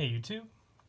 Hey YouTube,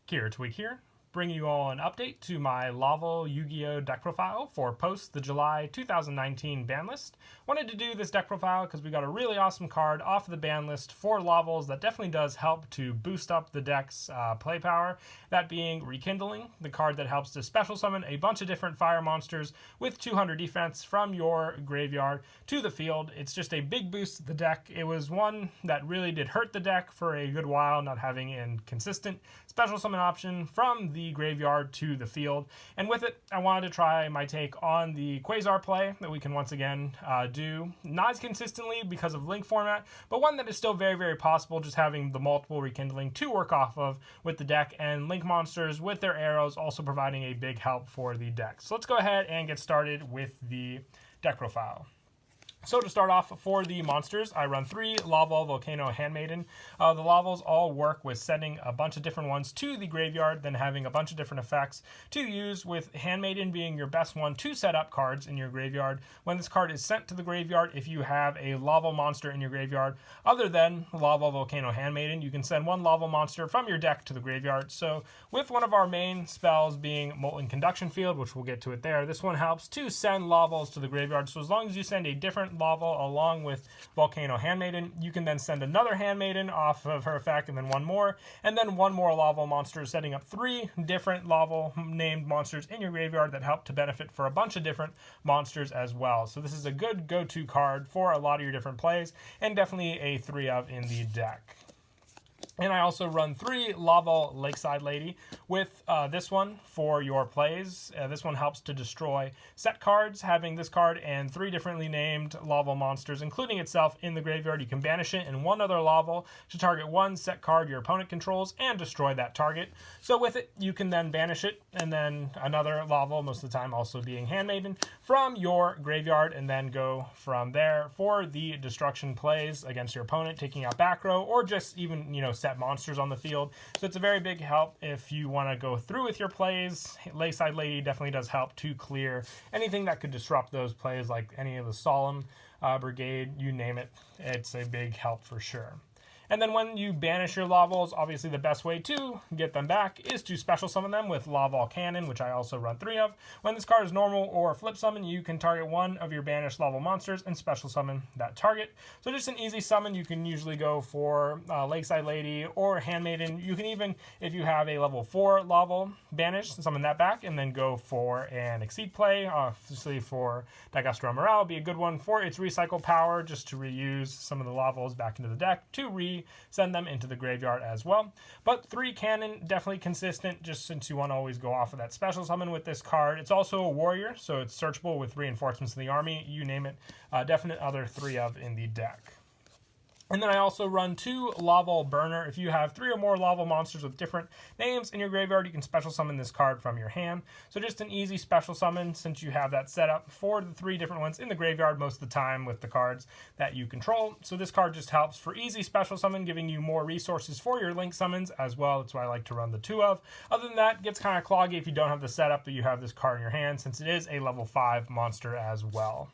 Kira Tweak here, bringing you all an update to my Laval Yugioh deck profile for post the July 2019 ban list. Wanted to do this deck profile because we got a really awesome card off of the ban list for Lavals that definitely does help to boost up the deck's play power. That being Rekindling, the card that helps to special summon a bunch of different fire monsters with 200 defense from your graveyard to the field. It's just a big boost to the deck. It was one that really did hurt the deck for a good while, not having a consistent special summon option from the graveyard to the field. And with it, I wanted to try my take on the Quasar play that we can once again do. Not as consistently because of link format, but one that is still very, very possible, just having the multiple Rekindling to work off of with the deck, and link monsters with their arrows also providing a big help for the deck. So let's go ahead and get started with the deck profile. So to start off, for the monsters, I run 3 Laval Volcano Handmaiden. The Lavals all work with sending a bunch of different ones to the graveyard, then having a bunch of different effects to use, with Handmaiden being your best one to set up cards in your graveyard. When this card is sent to the graveyard, if you have a Laval monster in your graveyard other than Laval Volcano Handmaiden, you can send one Laval monster from your deck to the graveyard. So with one of our main spells being Molten Conduction Field, which we'll get to it there, this one helps to send Lavals to the graveyard. So as long as you send a different Laval along with Volcano Handmaiden, you can then send another Handmaiden off of her effect, and then one more Laval monster, setting up 3 different Laval named monsters in your graveyard that help to benefit for a bunch of different monsters as well. So this is a good go-to card for a lot of your different plays, and definitely a 3 of in the deck. And I also run 3 Laval Lakeside Lady with this one for your plays. This one helps to destroy set cards. Having this card and 3 differently named Laval monsters, including itself, in the graveyard, you can banish it and one other Laval to target one set card your opponent controls and destroy that target. So with it, you can then banish it, and then another Laval, most of the time also being Handmaiden, from your graveyard, and then go from there for the destruction plays against your opponent, taking out back row, or just even, set monsters on the field. So it's a very big help if you want to go through with your plays. Lakeside Lady definitely does help to clear anything that could disrupt those plays, like any of the Solemn Brigade, you name it. It's a big help for sure. And then when you banish your Lavals, obviously the best way to get them back is to special summon them with Laval Cannon, which I also run 3 of. When this card is normal or flip summon, you can target one of your banished Laval monsters and special summon that target. So just an easy summon. You can usually go for Lakeside Lady or Handmaiden. You can even, if you have a level 4 Laval banish, summon that back, and then go for an Exceed play. Obviously for Dagastro Morale would be a good one for its recycle power, just to reuse some of the Lavals back into the deck to send them into the graveyard as well. But 3 cannon, definitely consistent, just since you want to always go off of that special summon with this card. It's also a warrior, so it's searchable with reinforcements in the army, you name it. Definite other 3 of in the deck. And then I also run 2 Laval Burner. If you have 3 or more Laval monsters with different names in your graveyard, you can special summon this card from your hand. So just an easy special summon, since you have that set up for the 3 different ones in the graveyard most of the time with the cards that you control. So this card just helps for easy special summon, giving you more resources for your link summons as well. That's why I like to run the 2 of. Other than that, it gets kind of cloggy if you don't have the setup that you have this card in your hand, since it is a level 5 monster as well.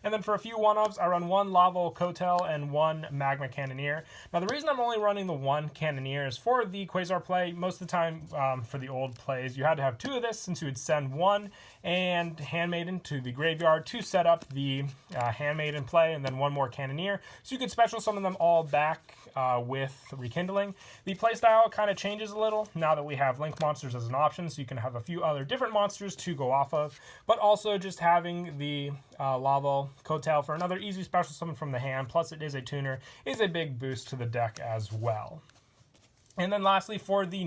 And then for a few one-ofs, I run 1 Laval Cotel and 1 Magma Cannoneer. Now, the reason I'm only running the 1 Cannoneer is for the Quasar play. Most of the time, for the old plays, you had to have 2 of this, since you would send 1 and Handmaiden to the graveyard to set up the Handmaiden play, and then 1 more Cannoneer. So you could special summon them all back with Rekindling. The playstyle kind of changes a little now that we have link monsters as an option, so you can have a few other different monsters to go off of, but also just having the Laval Cotel for another easy special summon from the hand, plus it is a tuner, is a big boost to the deck as well. And then lastly, for the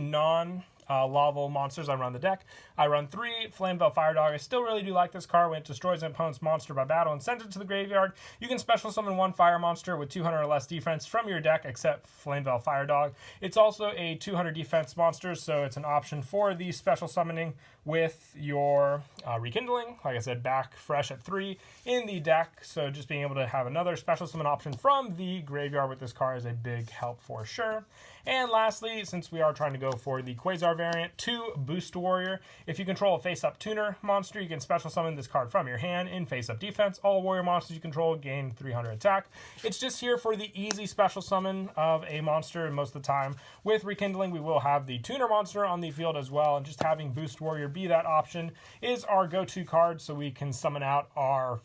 Laval monsters I run the deck, I run 3 Flamevale Fire Dog. I still really do like this card. When it destroys an opponent's monster by battle and sends it to the graveyard, you can special summon 1 fire monster with 200 or less defense from your deck, except Flamevale Fire Dog. It's also a 200 defense monster, so it's an option for the special summoning with your Rekindling. Like I said, back fresh at 3 in the deck, so just being able to have another special summon option from the graveyard with this card is a big help for sure. And lastly, since we are trying to go for the Quasar variant, 2 Boost Warrior. If you control a face-up tuner monster, you can special summon this card from your hand in face-up defense. All warrior monsters you control gain 300 attack. It's just here for the easy special summon of a monster, and most of the time with Rekindling we will have the tuner monster on the field as well, and just having Boost Warrior be that option is our go-to card, so we can summon out our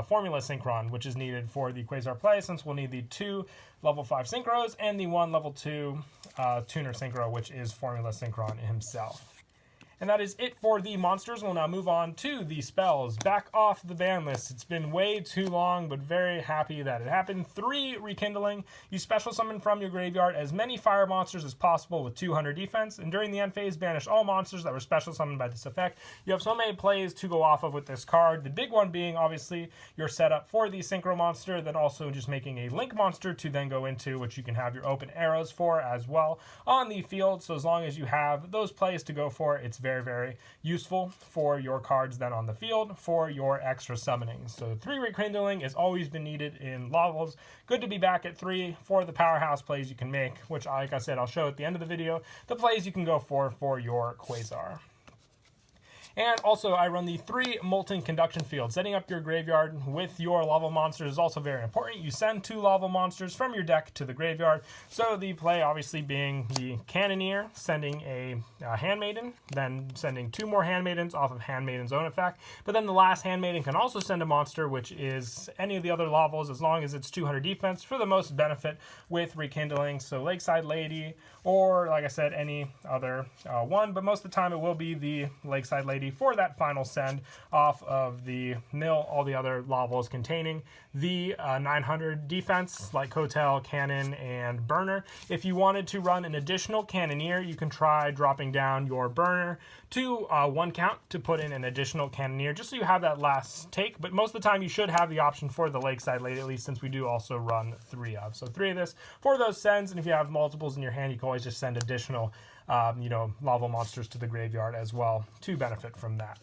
Formula Synchron, which is needed for the Quasar play, since we'll need the 2 level 5 Synchros and the 1 level 2 Tuner Synchro, which is Formula Synchron himself. And that is it for the monsters. We'll now move on to the spells. Back off the ban list. It's been way too long, but very happy that it happened. 3 Rekindling. You special summon from your graveyard as many fire monsters as possible with 200 defense. And during the end phase, banish all monsters that were special summoned by this effect. You have so many plays to go off of with this card. The big one being, obviously, your setup for the Synchro monster, then also just making a Link monster to then go into, which you can have your open arrows for as well on the field. So as long as you have those plays to go for, it's very useful for your cards then on the field for your extra summoning. So 3 Rekindling has always been needed in Lavals. Good to be back at 3 for the powerhouse plays you can make, which, like I said, I'll show at the end of the video, the plays you can go for your Quasar. And also, I run the 3 Molten Conduction Fields. Setting up your graveyard with your Laval monsters is also very important. You send 2 Laval monsters from your deck to the graveyard. So the play obviously being the Cannoneer, sending a Handmaiden, then sending 2 more Handmaidens off of Handmaiden's own effect. But then the last Handmaiden can also send a monster, which is any of the other Lavals, as long as it's 200 defense, for the most benefit with Rekindling. So Lakeside Lady, or like I said, any other one. But most of the time it will be the Lakeside Lady for that final send off of the mill, all the other Lavals containing the 900 defense, like Hotel, Cannon, and Burner. If you wanted to run an additional Cannoneer, you can try dropping down your Burner to 1 count to put in an additional Cannoneer, just so you have that last take. But most of the time you should have the option for the Lakeside Lady, at least, since we do also run 3 of. So 3 of this for those sends, and if you have multiples in your hand, you can always just send additional Laval monsters to the graveyard as well to benefit from that.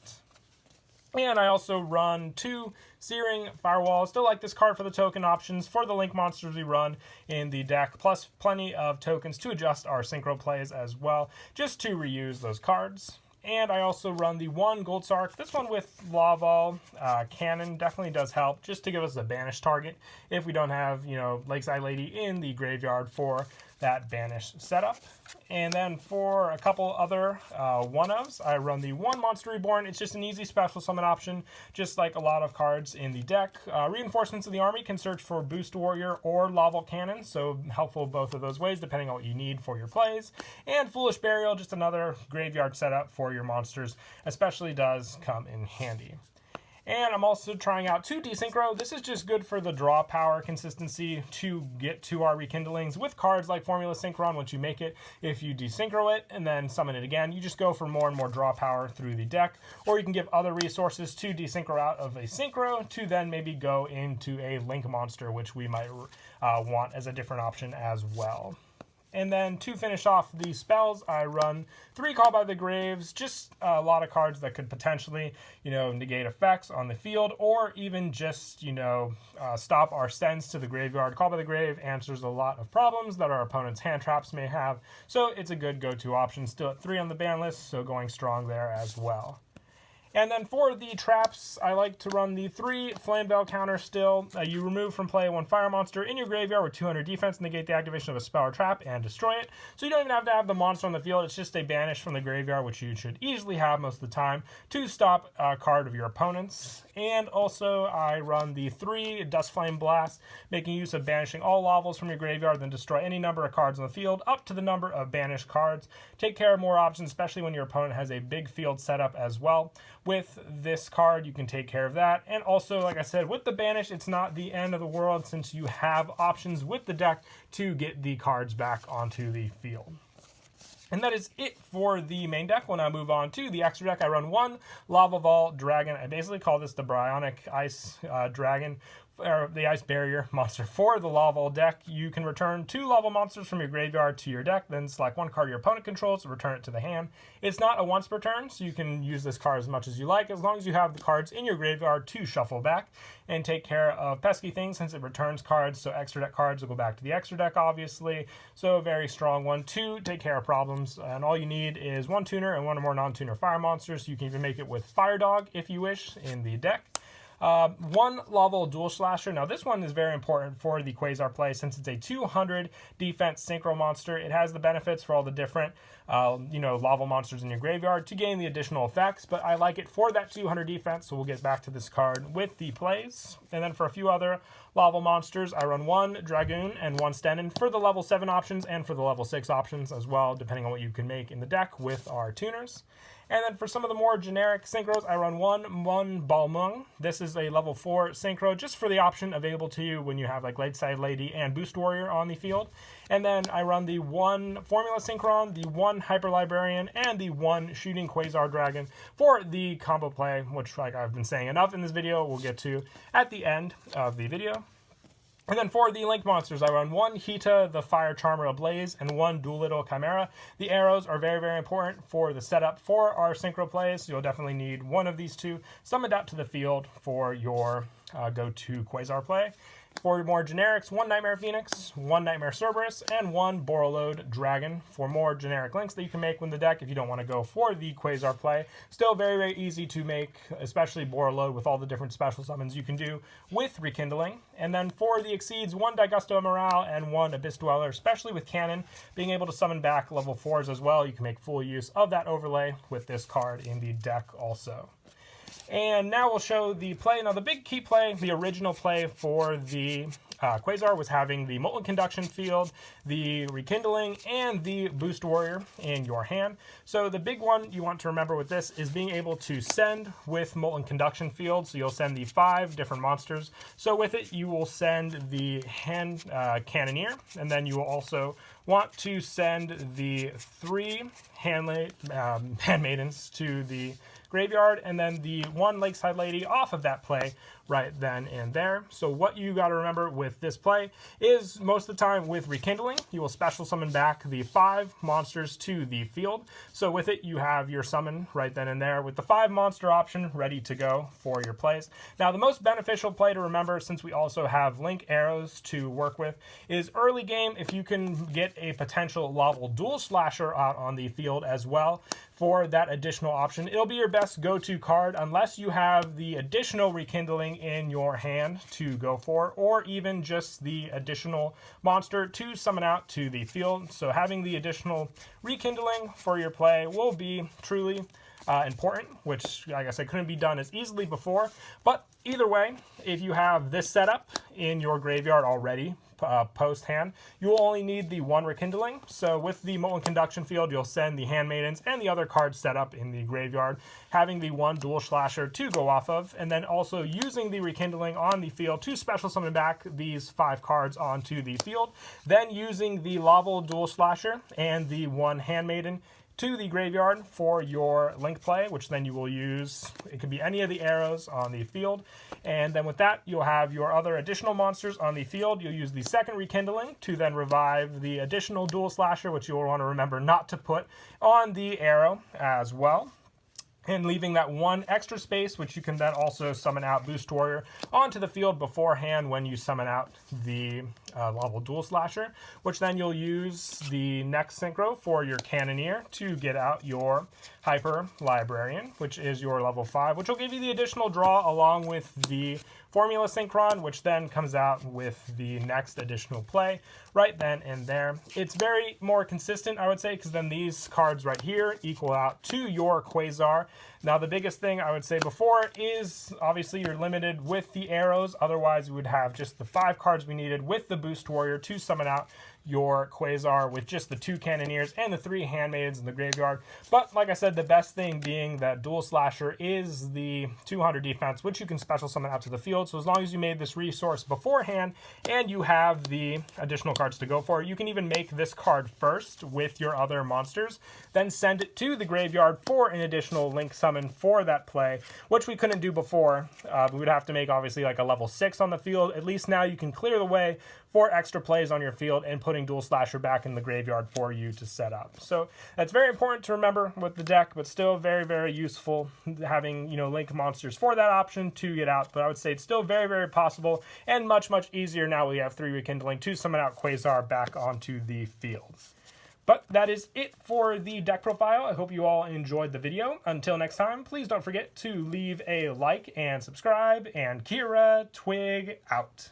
And I also run 2 Searing Firewall. Still like this card for the token options for the Link monsters we run in the deck, plus plenty of tokens to adjust our Synchro plays as well, just to reuse those cards. And I also run the 1 Gold Sark. This one with Laval Cannon definitely does help, just to give us a banish target if we don't have, Lakeside Lady in the graveyard for that banish setup. And then for a couple other one-ofs, I run the 1 Monster Reborn. It's just an easy special summon option, just like a lot of cards in the deck. Reinforcements of the army can search for Boost Warrior or Laval Cannon, so helpful both of those ways, depending on what you need for your plays. And Foolish Burial, just another graveyard setup for your monsters, especially does come in handy. And I'm also trying out 2 Desynchro. This is just good for the draw power consistency to get to our Rekindlings with cards like Formula Synchron. Once you make it, if you desynchro it and then summon it again, you just go for more and more draw power through the deck. Or you can give other resources to desynchro out of a Synchro to then maybe go into a Link monster, which we might want as a different option as well. And then to finish off the spells, I run 3 Call by the Graves, just a lot of cards that could potentially, negate effects on the field, or even just, stop our sends to the graveyard. Call by the Grave answers a lot of problems that our opponent's hand traps may have, so it's a good go-to option. Still at 3 on the ban list, so going strong there as well. And then for the traps, I like to run the 3 Flame Veil counter still. You remove from play 1 fire monster in your graveyard with 200 defense, negate the activation of a spell or trap, and destroy it. So you don't even have to have the monster on the field. It's just a banish from the graveyard, which you should easily have most of the time, to stop a card of your opponent's. And also, I run the 3 Dust Flame Blast, making use of banishing all Lavals from your graveyard, then destroy any number of cards on the field, up to the number of banished cards. Take care of more options, especially when your opponent has a big field setup as well. With this card, you can take care of that. And also, like I said, with the banish, it's not the end of the world, since you have options with the deck to get the cards back onto the field. And that is it for the main deck. We'll now move on to the extra deck. I run 1 Lava Vault Dragon. I basically call this the Bryonic Ice Dragon. or the Ice Barrier monster for the Laval deck. You can return 2 Laval monsters from your graveyard to your deck, then select 1 card your opponent controls and return it to the hand. It's not a once per turn, so you can use this card as much as you like, as long as you have the cards in your graveyard to shuffle back and take care of pesky things, since it returns cards, so extra deck cards will go back to the extra deck, obviously. So a very strong one to take care of problems, and all you need is 1 tuner and 1 or more non-tuner fire monsters. You can even make it with Fire Dog if you wish in the deck. 1 Laval Duel Slasher. Now this one is very important for the Quasar play, since it's a 200 defense synchro monster. It has the benefits for all the different Laval monsters in your graveyard to gain the additional effects, but I like it for that 200 defense, so we'll get back to this card with the plays. And then for a few other Laval monsters, I run 1 Dragoon and 1 Stenin for the level 7 options and for the level 6 options as well, depending on what you can make in the deck with our tuners. And then for some of the more generic synchros, I run 1 Balmung. This is a level 4 synchro, just for the option available to you when you have like Lakeside Lady and Boost Warrior on the field. And then I run the 1 Formula Synchron, the 1 Hyper Librarian, and the 1 Shooting Quasar Dragon for the combo play, which, like I've been saying enough in this video, we'll get to at the end of the video. And then for the Link monsters, I run 1 Hita, the Fire Charmer Ablaze, and 1 Doolittle Chimera. The arrows are very, very important for the setup for our synchro plays. You'll definitely need one of these 2 summoned out to the field for your go-to Quasar play. For more generics, 1 Nightmare Phoenix, 1 Nightmare Cerberus, and 1 Borreload Dragon for more generic links that you can make with the deck if you don't want to go for the Quasar play. Still very, very easy to make, especially Borreload with all the different special summons you can do with Rekindling. And then for the Exceeds, 1 Daigusto Morale and 1 Abyss Dweller, especially with Cannon, being able to summon back level 4s as well. You can make full use of that overlay with this card in the deck also. And now we'll show the play. Now the big key play, the original play for the Quasar was having the Molten Conduction Field, the Rekindling, and the Boost Warrior in your hand. So the big one you want to remember with this is being able to send with Molten Conduction Field. So you'll send the 5 different monsters. So with it, you will send the Hand Cannoneer, and then you will also want to send the 3 Handmaidens to the graveyard, and then the 1 Lakeside Lady off of that play right then and there. So what you got to remember with this play is most of the time with Rekindling, you will special summon back the 5 monsters to the field. So with it, you have your summon right then and there with the 5 monster option ready to go for your plays. Now the most beneficial play to remember, since we also have Link arrows to work with, is early game if you can get a potential Laval Duel Slasher out on the field as well. For that additional option, it'll be your best go-to card unless you have the additional Rekindling in your hand to go for, or even just the additional monster to summon out to the field. So having the additional Rekindling for your play will be truly important, which, like I said, couldn't be done as easily before. But either way, if you have this setup in your graveyard already, post hand, you will only need the 1 Rekindling. So with the Molten Conduction Field, you'll send the Handmaidens and the other cards set up in the graveyard, having the 1 Dual Slasher to go off of, and then also using the Rekindling on the field to special summon back these 5 cards onto the field, then using the Laval Dual Slasher and the 1 Handmaiden to the graveyard for your Link play, which then you will use, it could be any of the arrows on the field. And then with that, you'll have your other additional monsters on the field. You'll use the 2nd Rekindling to then revive the additional Dual Slasher, which you'll want to remember not to put on the arrow as well. And leaving that 1 extra space, which you can then also summon out Boost Warrior onto the field beforehand when you summon out the Laval Duel Slasher, which then you'll use the next synchro for your Cannoneer to get out your Hyper Librarian, which is your level 5, which will give you the additional draw along with the Formula Synchron, which then comes out with the next additional play right then and there. It's very more consistent, I would say, because then these cards right here equal out to your Quasar. Now, the biggest thing I would say before is obviously you're limited with the arrows. Otherwise, we would have just the 5 cards we needed with the Boost Warrior to summon out your Quasar with just the 2 Cannoneers and the 3 Handmaidens in the graveyard. But like I said, the best thing being that Dual Slasher is the 200 defense, which you can special summon out to the field. So as long as you made this resource beforehand and you have the additional cards to go for, you can even make this card first with your other monsters, then send it to the graveyard for an additional link summon for that play, which we couldn't do before. We would have to make obviously like a level 6 on the field. At least now you can clear the way for extra plays on your field and putting Dual Slasher back in the graveyard for you to set up. So that's very important to remember with the deck, but still very, very useful having, you know, link monsters for that option to get out. But I would say it's still very, very possible and much, much easier now we have 3 Rekindling to summon out Quasar back onto the field. But that is it for the deck profile. I hope you all enjoyed the video. Until next time, please don't forget to leave a like and subscribe, and Kira Twig out.